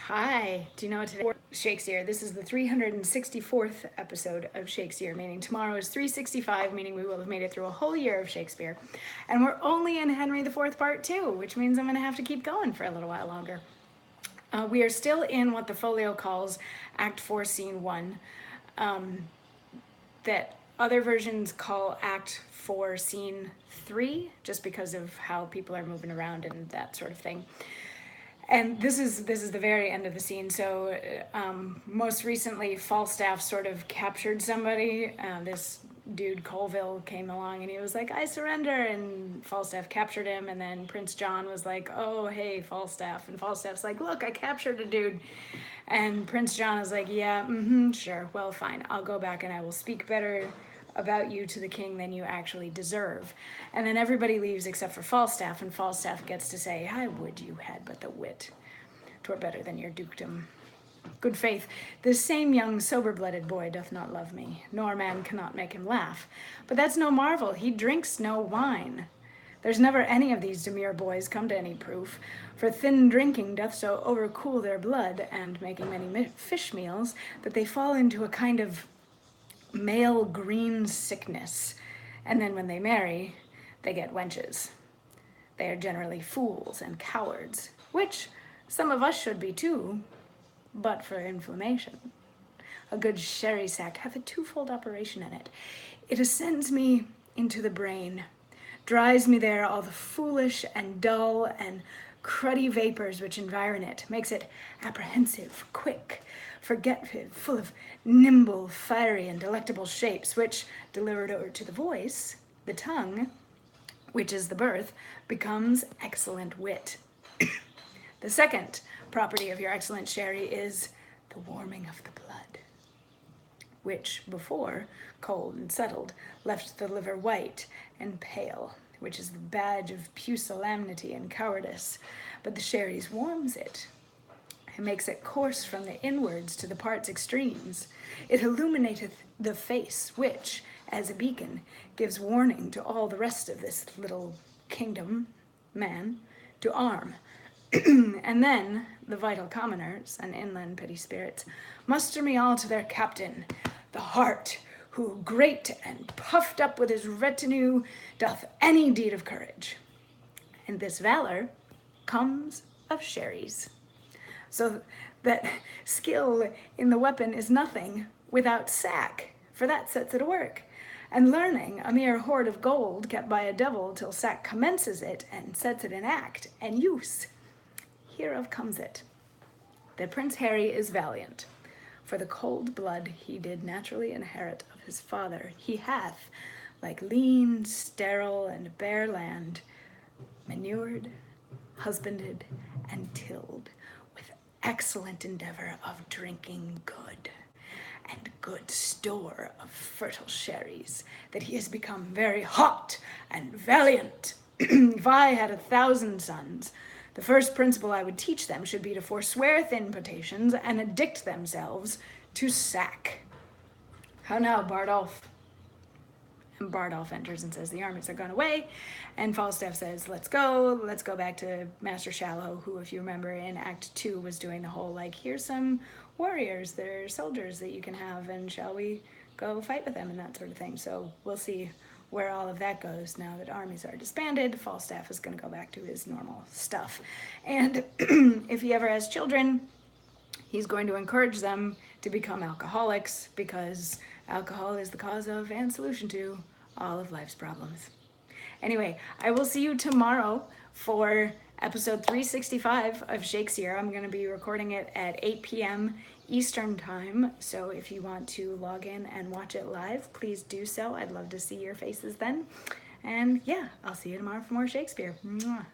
Hi, do you know what today? Shakesyear. This is the 364th episode of Shakesyear, meaning tomorrow is 365, meaning we will have made it through a whole year of Shakespeare. And we're only in Henry IV Part 2, which means I'm going to have to keep going for a little while longer. We are still in what the folio calls Act 4, Scene 1, that other versions call Act 4, Scene 3, just because of how people are moving around and that sort of thing. And this is the very end of the scene. So most recently, Falstaff sort of captured somebody. This dude Colville came along and he was like, "I surrender," and Falstaff captured him. And then Prince John was like, "Oh, hey, Falstaff," and Falstaff's like, "Look, I captured a dude." And Prince John is like, "Yeah, sure, well, fine. I'll go back and I will speak better about you to the king than you actually deserve." And then everybody leaves except for Falstaff, and Falstaff gets to say, "I would you had but the wit. 'Twere better than your dukedom. Good faith, this same young sober-blooded boy doth not love me, nor man cannot make him laugh. But that's no marvel, he drinks no wine. There's never any of these demure boys come to any proof, for thin drinking doth so overcool their blood, and making many fish meals, that they fall into a kind of male green sickness, and then when they marry, they get wenches. They are generally fools and cowards, which some of us should be too, but for inflammation. A good sherry sack hath a twofold operation in it. It ascends me into the brain, dries me there all the foolish and dull and cruddy vapors which environ it, makes it apprehensive, quick, forgetful, full of nimble, fiery, and delectable shapes, which, delivered over to the voice, the tongue, which is the birth, becomes excellent wit. The second property of your excellent sherry is the warming of the blood, which before, cold and settled, left the liver white and pale, which is the badge of pusillanimity and cowardice. But the sherry's warms it. It makes it course from the inwards to the parts extremes. It illuminateth the face, which, as a beacon, gives warning to all the rest of this little kingdom, man, to arm. And then the vital commoners and inland petty spirits muster me all to their captain, the heart, who, great and puffed up with his retinue, doth any deed of courage. And this valor comes of sherries. So that skill in the weapon is nothing without sack, for that sets it a work. And learning, a mere hoard of gold kept by a devil till sack commences it and sets it in act and use. Hereof comes it, that Prince Harry is valiant, for the cold blood he did naturally inherit of his father. He hath, like lean, sterile, and bare land, manured, husbanded, and tilled, with excellent endeavor of drinking good, and good store of fertile sherries, that he has become very hot and valiant. If I had 1,000 sons, the first principle I would teach them should be to forswear thin potations and addict themselves to sack. How now, Bardolph? And Bardolph enters and says, "The armies are gone away." And Falstaff says, let's go back to Master Shallow, who, if you remember, in Act 2 was doing the whole, like, here's some warriors, they're soldiers that you can have, and shall we go fight with them, and that sort of thing. So we'll see where all of that goes now that armies are disbanded. Falstaff is going to go back to his normal stuff. And if he ever has children, he's going to encourage them to become alcoholics, because alcohol is the cause of and solution to all of life's problems. Anyway, I will see you tomorrow for episode 365 of Shakesyear. I'm going to be recording it at 8 p.m. Eastern time, so if you want to log in and watch it live, please do so. I'd love to see your faces then. And yeah, I'll see you tomorrow for more Shakespeare. Mwah.